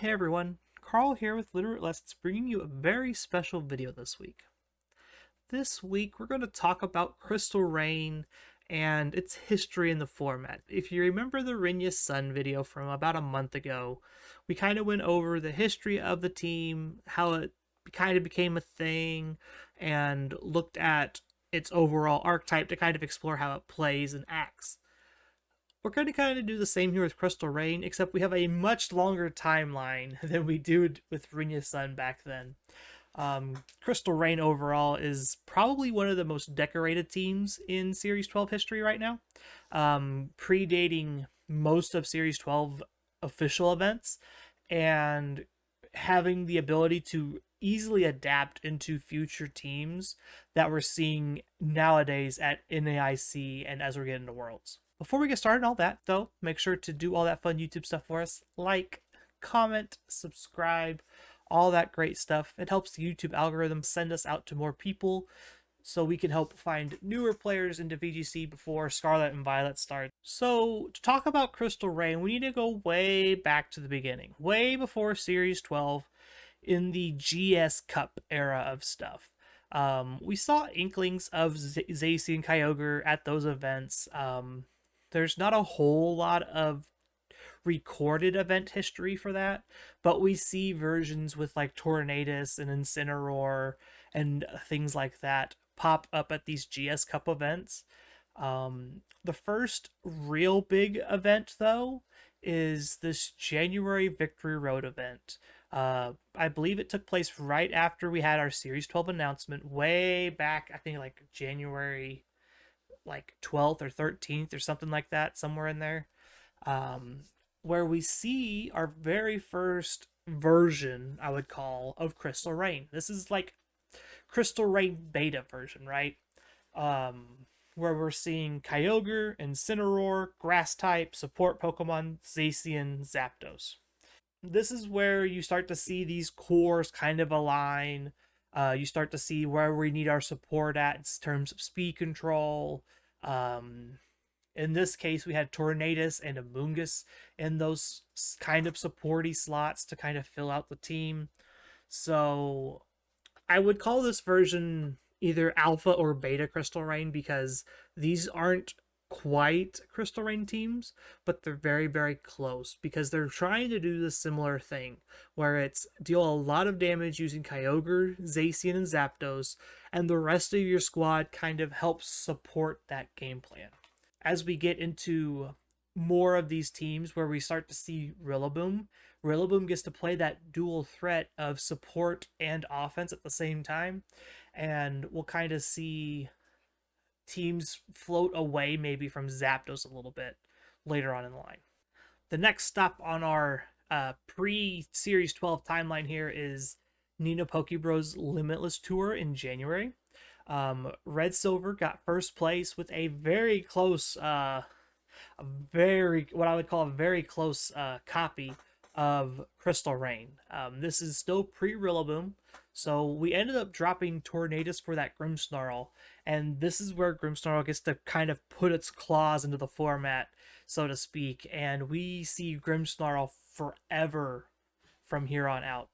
Hey everyone, Carl here with Littleroot Lessons, bringing you a very special video this week. This week we're going to talk about Crystal Rain and its history in the format. If you remember the Rinya Sun video from about a month ago, we kind of went over the history of the team, how it kind of became a thing, and looked at its overall archetype to kind of explore how it plays and acts. We're going to kind of do the same here with Crystal Rain, except we have a much longer timeline than we do with Rinya Sun back then. Crystal Rain overall is probably one of the most decorated teams in Series 12 history right now, predating most of Series 12 official events and having the ability to easily adapt into future teams that we're seeing nowadays at NAIC and as we're getting into Worlds. Before we get started on all that, though, make sure to do all that fun YouTube stuff for us. Like, comment, subscribe, all that great stuff. It helps the YouTube algorithm send us out to more people so we can help find newer players into VGC before Scarlet and Violet start. So, to talk about Crystal Rain, we need to go way back to the beginning, way before Series 12 in the GS Cup era of stuff. We saw inklings of Zacy and Kyogre at those events. There's not a whole lot of recorded event history for that, but we see versions with like Tornadus and Incineroar and things like that pop up at these GS Cup events. The first real big event, though, is this January Victory Road event. I believe it took place right after we had our Series 12 announcement, way back, I think like January like 12th or 13th or something like that, somewhere in there, um, where we see our very first version, I would call, of Crystal Rain. This is like Crystal Rain beta version, right? Where we're seeing Kyogre, Incineroar, Grass type, support Pokemon, Zacian, Zapdos. This is where you start to see these cores kind of align. You start to see where we need our support at in terms of speed control. Um, in this case, we had Tornadus and Amoonguss in those kind of supporty slots to kind of fill out the team. So I would call this version either alpha or beta Crystal Rain because these aren't quite Crystal Rain teams, but they're very, very close because they're trying to do the similar thing where it's deal a lot of damage using Kyogre, Zacian, and Zapdos, and the rest of your squad kind of helps support that game plan. As we get into more of these teams where we start to see Rillaboom gets to play that dual threat of support and offense at the same time, and we'll kind of see teams float away maybe from Zapdos a little bit later on in the line. The next stop on our pre-Series 12 timeline here is Nina Pokebro's Limitless Tour in January. Red Silver got first place with a very close, what I would call a very close copy of Crystal Rain. This is still pre-Rillaboom, so we ended up dropping Tornadus for that Grimmsnarl, and this is where Grimmsnarl gets to kind of put its claws into the format, so to speak, and we see Grimmsnarl forever from here on out.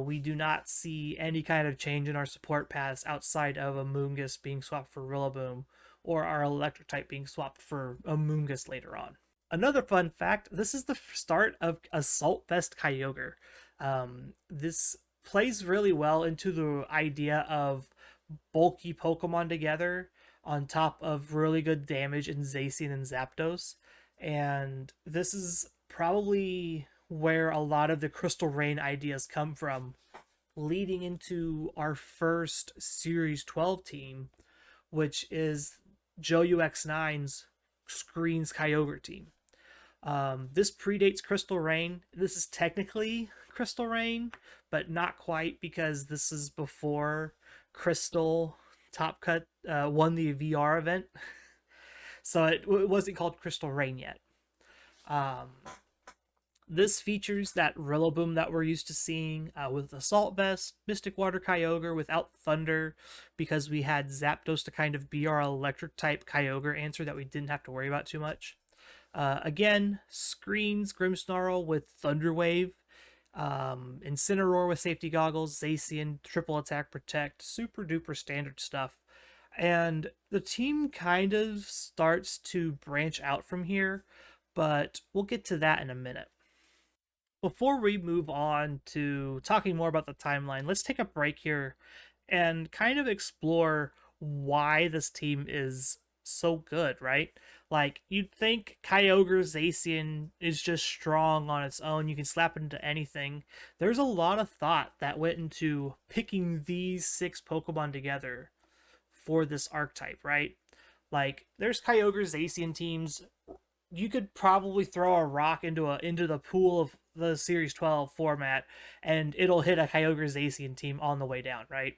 We do not see any kind of change in our support paths outside of Amoonguss being swapped for Rillaboom or our electric type being swapped for Amoonguss later on. Another fun fact, this is the start of Assault Vest Kyogre. This plays really well into the idea of bulky Pokemon together on top of really good damage in Zacian and Zapdos. And this is probably where a lot of the Crystal Rain ideas come from, leading into our first Series 12 team, which is Joyu X9's Screens Kyogre team. This predates Crystal Rain. This is technically Crystal Rain, but not quite because this is before Crystal Top Cut won the VR event. So it wasn't called Crystal Rain yet. This features that Rillaboom that we're used to seeing with Assault Vest, Mystic Water Kyogre without Thunder, because we had Zapdos to kind of be our electric type Kyogre answer that we didn't have to worry about too much. Again, Screens Grimmsnarl with Thunder Wave Incineroar with safety goggles, Zacian, triple attack protect, super duper standard stuff. And the team kind of starts to branch out from here, but we'll get to that in a minute. Before we move on to talking more about the timeline, let's take a break here and kind of explore why this team is so good, right? Like, you'd think Kyogre Zacian is just strong on its own. You can slap it into anything. There's a lot of thought that went into picking these 6 Pokemon together for this archetype, right? Like, there's Kyogre Zacian teams. You could probably throw a rock into the pool of the Series 12 format, and it'll hit a Kyogre Zacian team on the way down, right?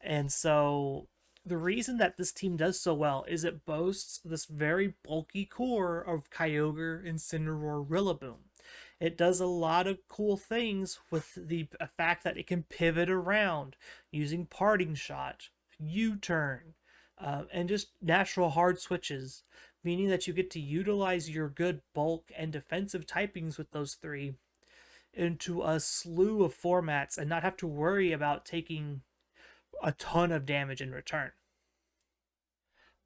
And so the reason that this team does so well is it boasts this very bulky core of Kyogre, Incineroar, Rillaboom. It does a lot of cool things with the fact that it can pivot around using Parting Shot, U-turn, and just natural hard switches, meaning that you get to utilize your good bulk and defensive typings with those 3 into a slew of formats and not have to worry about taking a ton of damage in return.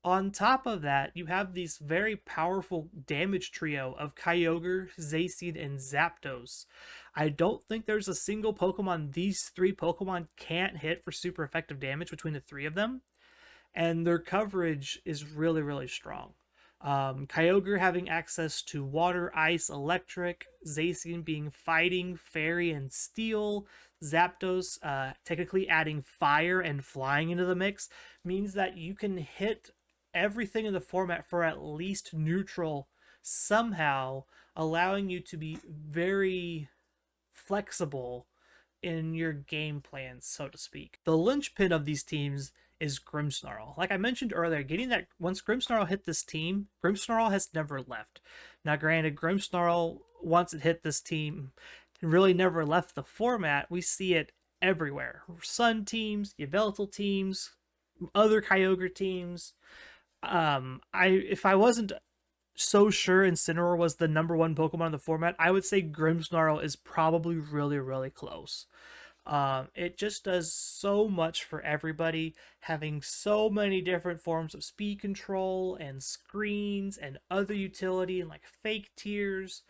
On top of that, you have these very powerful damage trio of Kyogre, Zacian, and Zapdos. I don't think there's a single Pokemon these 3 Pokemon can't hit for super effective damage between the 3 of them, and their coverage is really, really strong. Kyogre having access to water, ice, electric, Zacian being fighting, fairy, and steel, Zapdos technically adding fire and flying into the mix means that you can hit everything in the format for at least neutral somehow, allowing you to be very flexible in your game plans, so to speak. The linchpin of these teams is Grimmsnarl. Like I mentioned earlier, getting that once Grimmsnarl hit this team, Grimmsnarl has never left. Now, granted, Grimmsnarl, once it hit this team, really never left the format. We see it everywhere. Sun teams, Yveltal teams, other Kyogre teams. If I wasn't so sure Incineroar was the #1 Pokemon in the format, I would say Grimmsnarl is probably really, really close. It just does so much for everybody, having so many different forms of speed control and screens and other utility and like fake tears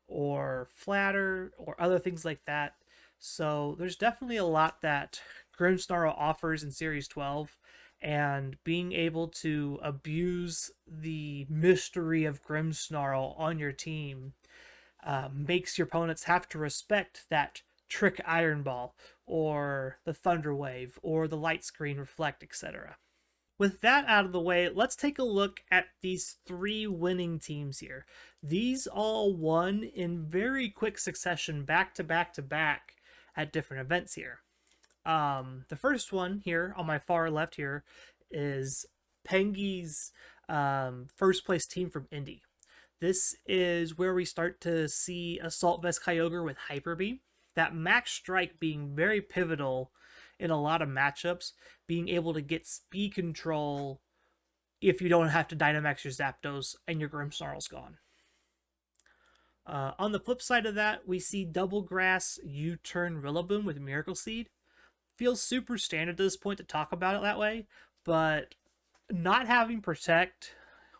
or flatter or other things like that. So there's definitely a lot that Grimmsnarl offers in Series 12, and being able to abuse the mystery of Grimmsnarl on your team makes your opponents have to respect that Trick Iron Ball or the Thunder Wave or the Light Screen Reflect, etc. With that out of the way, let's take a look at these 3 winning teams here. These all won in very quick succession, back to back to back at different events here. The first one here on my far left here is Pengi's first place team from Indy. This is where we start to see Assault Vest Kyogre with Hyper Beam. That Max Strike being very pivotal in a lot of matchups, being able to get speed control if you don't have to Dynamax your Zapdos and your Grimmsnarl's gone. On the flip side of that, we see Double Grass U-turn Rillaboom with Miracle Seed. Feels super standard to this point to talk about it that way, but not having Protect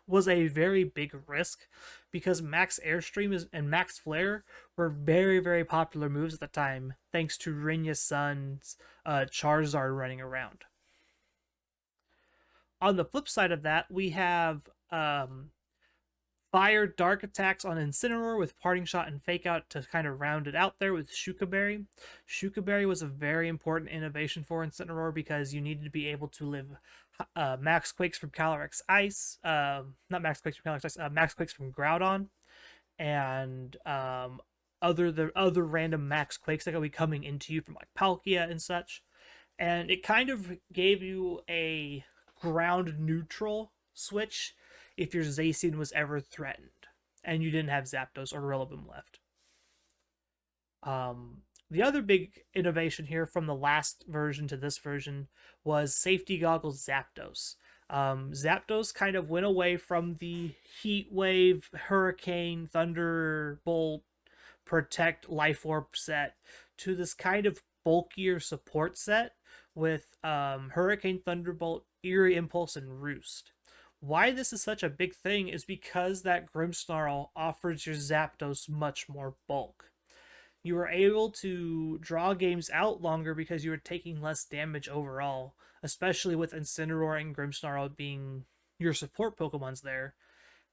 was a very big risk because Max Airstream and Max Flare were very, very popular moves at the time, thanks to Rinya Sun's Charizard running around. On the flip side of that, we have Fire Dark attacks on Incineroar with Parting Shot and Fake Out to kind of round it out there with Shuka Berry. Shuka Berry was a very important innovation for Incineroar because you needed to be able to live Max Quakes from Calyrex Ice, not Max Quakes from Calyrex Ice, Max Quakes from Groudon, and other random Max Quakes that will be coming into you from like Palkia and such. And it kind of gave you a ground neutral switch if your Zacian was ever threatened and you didn't have Zapdos or Rillaboom left. The other big innovation here from the last version to this version was Safety Goggles Zapdos. Zapdos kind of went away from the Heat Wave, Hurricane, Thunderbolt Protect Life Orb set to this kind of bulkier support set with Hurricane, Thunderbolt, Eerie Impulse, and Roost. Why this is such a big thing is because that Grimmsnarl offers your Zapdos much more bulk. You were able to draw games out longer because you were taking less damage overall, especially with Incineroar and Grimmsnarl being your support Pokemons there.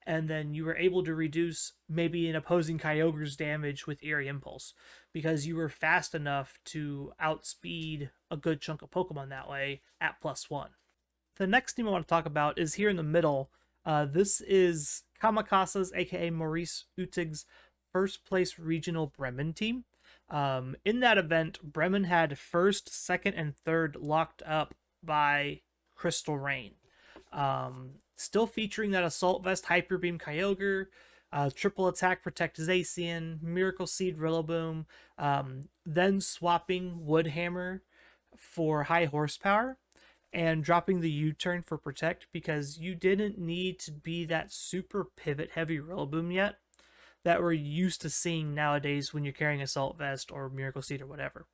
And then you were able to reduce maybe an opposing Kyogre's damage with Eerie Impulse because you were fast enough to outspeed a good chunk of Pokemon that way at +1. The next team I want to talk about is here in the middle. This is Kamikaze's, aka Maurice Utig's, first place regional Bremen team. In that event, Bremen had first, second, and third locked up by Crystal Rain. Still featuring that Assault Vest Hyper Beam Kyogre, Triple Attack Protect Zacian, Miracle Seed Rillaboom, then swapping Wood Hammer for high horsepower and dropping the U-turn for Protect because you didn't need to be that super pivot heavy Rillaboom yet that we're used to seeing nowadays when you're carrying Assault Vest or Miracle Seed or whatever.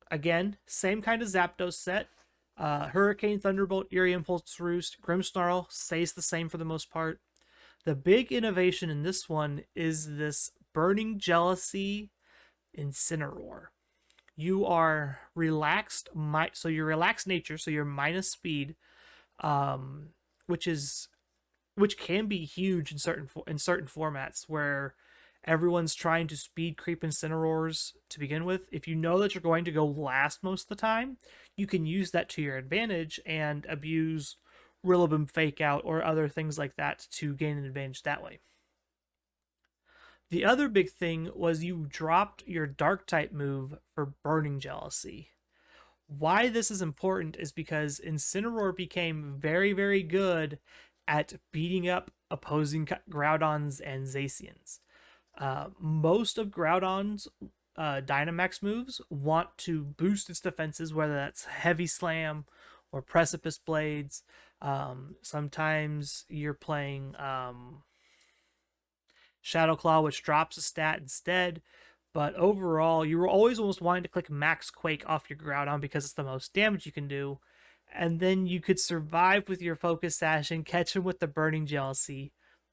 Again, same kind of Zapdos set. Hurricane, Thunderbolt, Eerie Impulse, Roost, Grimmsnarl stays the same for the most part. The big innovation in this one is this Burning Jealousy Incineroar. You are relaxed, so you're relaxed nature, so you're minus speed, which can be huge in certain formats where everyone's trying to speed creep Incineroars to begin with. If you know that you're going to go last most of the time, you can use that to your advantage and abuse Rillaboom Fake Out or other things like that to gain an advantage that way. The other big thing was you dropped your Dark type move for Burning Jealousy. Why this is important is because Incineroar became very, very good at beating up opposing Groudons and Zacians. Most of Groudon's Dynamax moves want to boost its defenses, whether that's Heavy Slam or Precipice Blades. Sometimes you're playing Shadow Claw, which drops a stat instead. But overall, you were always almost wanting to click Max Quake off your Groudon because it's the most damage you can do. And then you could survive with your Focus Sash and catch him with the Burning Jealousy,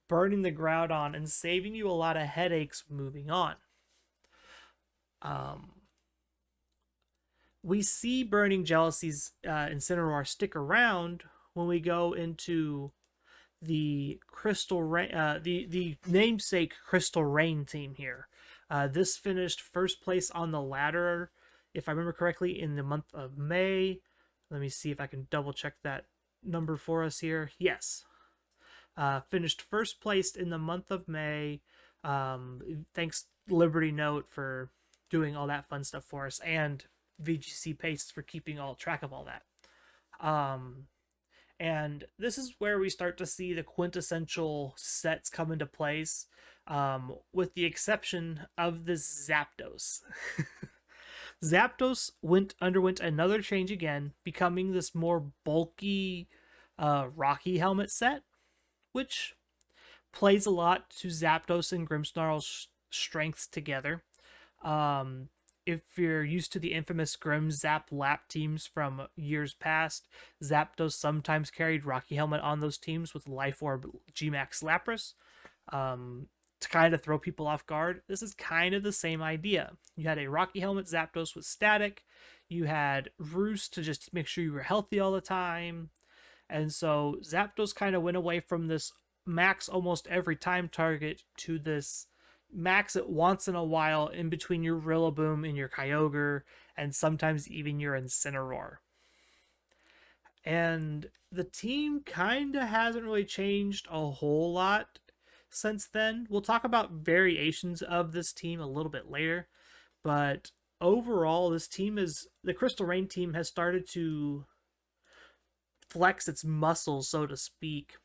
burning the Groudon and saving you a lot of headaches moving on. We see Burning Jealousy's Incineroar stick around when we go into the Crystal Rain, the namesake Crystal Rain team here. This finished first place on the ladder, if I remember correctly, in the month of May. Let me see if I can double check that number for us here. Yes. Finished first place in the month of May. Thanks Liberty Note for doing all that fun stuff for us, and VGC Pastes for keeping all track of all that. And this is where we start to see the quintessential sets come into place, with the exception of this Zapdos. Zapdos underwent another change again, becoming this more bulky Rocky Helmet set, which plays a lot to Zapdos and Grimmsnarl's strengths together. If you're used to the infamous Grim Zap Lap teams from years past, Zapdos sometimes carried Rocky Helmet on those teams with Life Orb G-Max Lapras to kind of throw people off guard. This is kind of the same idea. You had a Rocky Helmet Zapdos with Static. You had Roost to just make sure you were healthy all the time. And so Zapdos kind of went away from this max almost every time target to this max it once in a while in between your Rillaboom and your Kyogre, and sometimes even your Incineroar. And the team kind of hasn't really changed a whole lot since then. We'll talk about variations of this team a little bit later, but overall, the Crystal Rain team has started to flex its muscles, so to speak,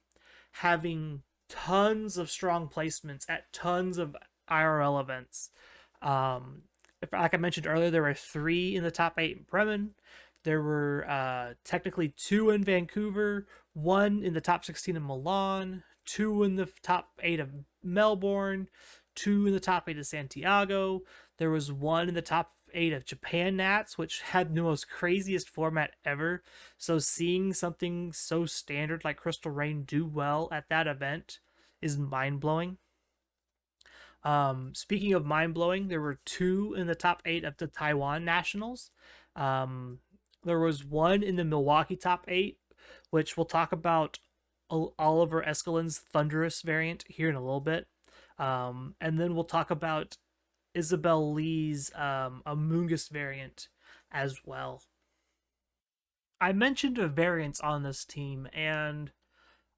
having tons of strong placements at tons of IRL events. Like I mentioned earlier, there were 3 in the top 8 in Bremen. There were technically 2 in Vancouver, 1 in the top 16 in Milan, 2 in the top 8 of Melbourne, 2 in the top 8 of Santiago. There was 1 in the top 8 of Japan Nats, which had the most craziest format ever. So seeing something so standard like Crystal Rain do well at that event is mind blowing. Speaking of mind blowing, there were 2 in the top 8 of the Taiwan Nationals. Um, there was 1 in the Milwaukee top 8, which we'll talk about Oliver Escalin's Thunderous variant here in a little bit. And then we'll talk about Isabel Lee's Amoonguss variant as well. I mentioned a variance on this team, and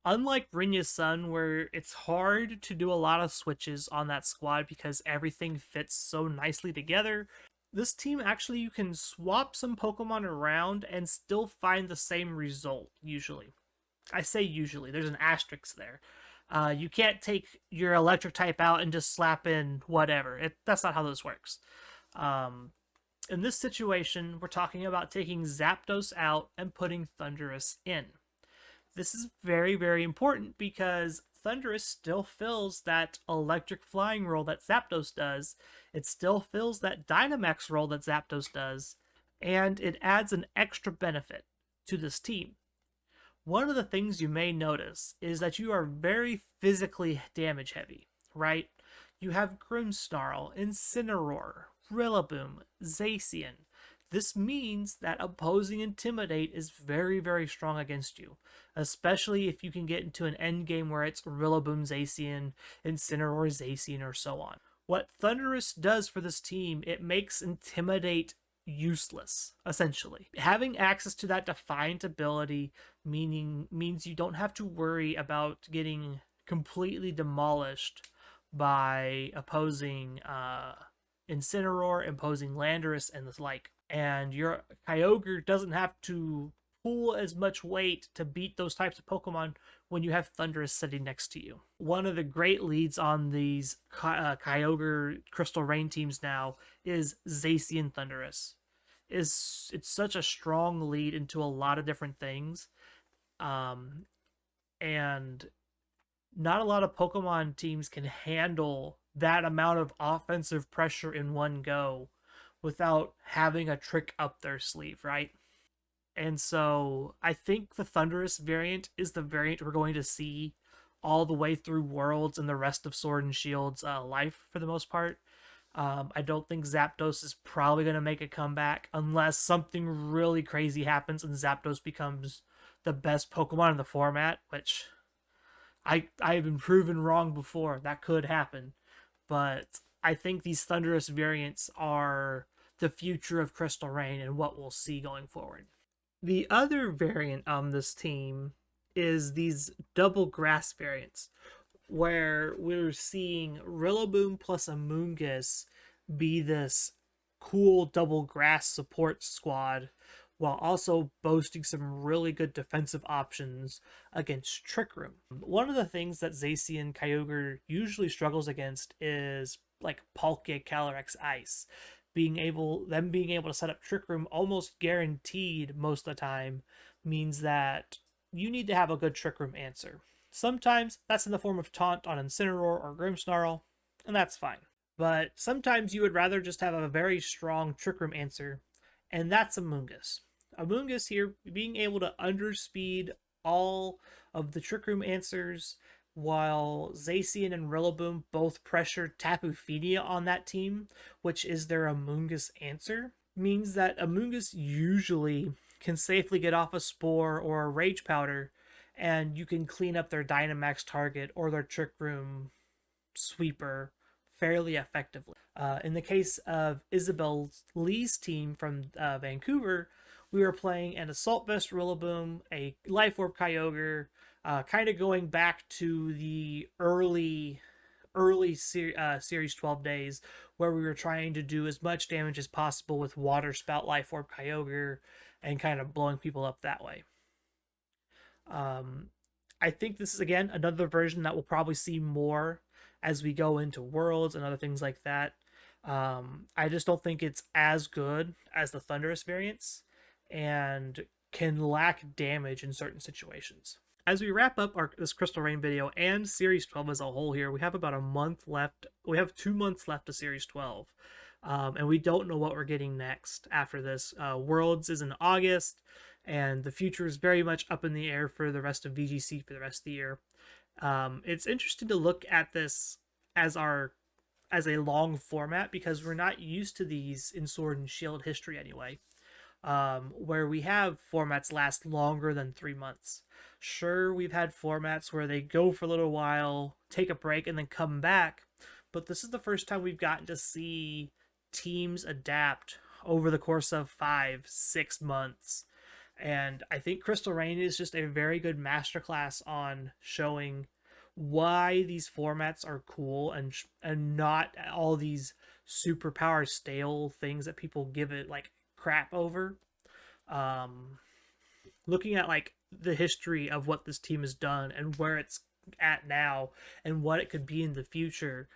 unlike Rinya Sun, where it's hard to do a lot of switches on that squad because everything fits so nicely together, this team actually you can swap some Pokemon around and still find the same result, usually. I say usually, there's an asterisk there. You can't take your electric type out and just slap in whatever. That's not how this works. In this situation, we're talking about taking Zapdos out and putting Thundurus in. This is very, very important because Thundurus still fills that electric flying role that Zapdos does. It still fills that Dynamax role that Zapdos does. And it adds an extra benefit to this team. One of the things you may notice is that you are very physically damage heavy, right? You have Grimmsnarl, Incineroar, Rillaboom, Zacian. This means that opposing Intimidate is very, very strong against you, especially if you can get into an end game where it's Rillaboom, Zacian, Incineroar, Zacian, or so on. What Thundurus does for this team, it makes Intimidate useless, essentially. Having access to that Defiant ability means you don't have to worry about getting completely demolished by opposing Incineroar, opposing Landorus, and the like. And your Kyogre doesn't have to pull as much weight to beat those types of Pokemon when you have Thundurus sitting next to you. One of the great leads on these Kyogre Crystal Rain teams now is Zacian Thundurus. It's such a strong lead into a lot of different things. And not a lot of Pokemon teams can handle that amount of offensive pressure in one go without having a trick up their sleeve, right? And so I think the Thundurus variant is the variant we're going to see all the way through Worlds and the rest of Sword and Shield's life for the most part. I don't think Zapdos is probably going to make a comeback unless something really crazy happens and Zapdos becomes the best Pokemon in the format, which I've been proven wrong before. That could happen. But I think these Thundurus variants are the future of Crystal Rain and what we'll see going forward. The other variant on this team is these double grass variants, where we're seeing Rillaboom plus Amoonguss be this cool double grass support squad while also boasting some really good defensive options against Trick Room. One of the things that Zacian Kyogre usually struggles against is like Palkia Calyrex Ice. Being able to set up Trick Room almost guaranteed most of the time means that you need to have a good Trick Room answer. Sometimes that's in the form of Taunt on Incineroar or Grimmsnarl, and that's fine. But sometimes you would rather just have a very strong Trick Room answer, and that's Amoonguss. Amoonguss here being able to underspeed all of the Trick Room answers while Zacian and Rillaboom both pressure Tapu Fini on that team, which is their Amoonguss answer, means that Amoonguss usually can safely get off a Spore or a Rage Powder, and you can clean up their Dynamax target or their Trick Room sweeper fairly effectively. In the case of Isabel Lee's team from Vancouver, we were playing an Assault Vest Rillaboom, a Life Orb Kyogre, kind of going back to the early Series 12 days where we were trying to do as much damage as possible with Water Spout Life Orb Kyogre and kind of blowing people up that way. I think this is, again, another version that we'll probably see more as we go into Worlds and other things like that. I just don't think it's as good as the Thundurus variants and can lack damage in certain situations. as we wrap up this Crystal Rain video and Series 12 as a whole here, we have about a month left. We have 2 months left of Series 12. And we don't know what we're getting next after this. Worlds is in August, and the future is very much up in the air for the rest of VGC for the rest of the year. It's interesting to look at this as a long format because we're not used to these in Sword and Shield history anyway, where we have formats last longer than 3 months. Sure, we've had formats where they go for a little while, take a break, and then come back, but this is the first time we've gotten to see teams adapt over the course of 5-6 months. And I think Crystal Rain is just a very good masterclass on showing why these formats are cool and not all these superpower stale things that people give it like crap over. Looking at like the history of what this team has done and where it's at now and what it could be in the future.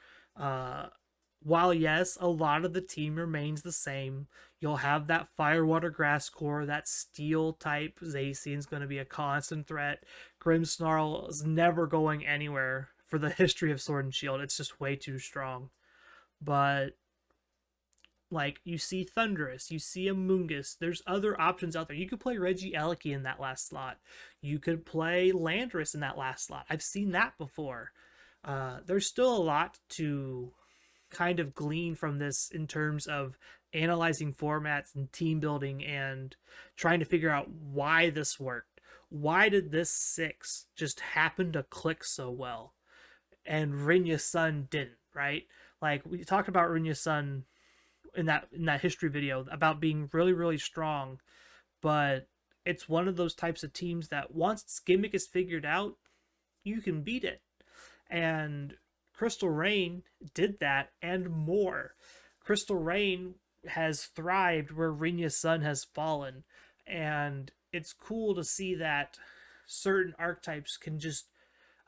While yes, a lot of the team remains the same, you'll have that fire, water, grass core, that steel type Zacian's going to be a constant threat. Grimmsnarl is never going anywhere for the history of Sword and Shield. It's just way too strong. But like, you see Thundurus, you see Amoonguss, there's other options out there. You could play Regieleki in that last slot. You could play Landorus in that last slot. I've seen that before. There's still a lot to kind of glean from this in terms of analyzing formats and team building and trying to figure out why this worked. Why did this 6 just happen to click so well? And Rinya Sun didn't, right? Like, we talked about Rinya Sun in that history video about being really, really strong, but it's one of those types of teams that once its gimmick is figured out, you can beat it. And Crystal Rain did that and more. Crystal Rain has thrived where Rinya Sun has fallen, and it's cool to see that certain archetypes can just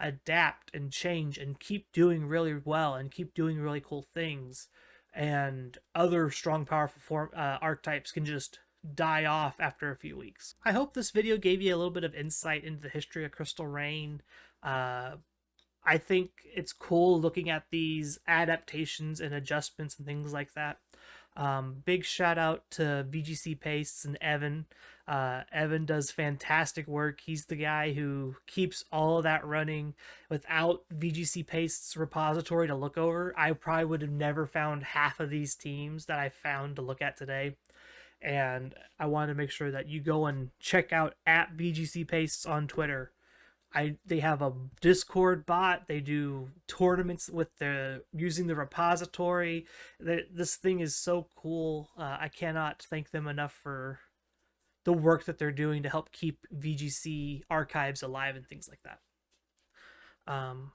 adapt and change and keep doing really well and keep doing really cool things, and other strong, powerful archetypes can just die off after a few weeks. I hope this video gave you a little bit of insight into the history of Crystal Rain. I think it's cool looking at these adaptations and adjustments and things like that. Big shout out to VGC Pastes and Evan. Evan does fantastic work. He's the guy who keeps all of that running. Without VGC Pastes repository to look over, I probably would have never found half of these teams that I found to look at today. And I wanted to make sure that you go and check out at VGC Pastes on Twitter. They have a Discord bot. They do tournaments with using the repository. This thing is so cool. I cannot thank them enough for the work that they're doing to help keep VGC archives alive and things like that.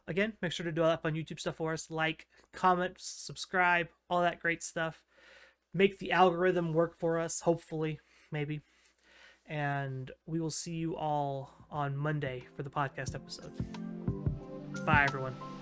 Again, make sure to do all that fun YouTube stuff for us. Like, comment, subscribe, all that great stuff. Make the algorithm work for us, hopefully, maybe. And we will see you all on Monday for the podcast episode. Bye, everyone.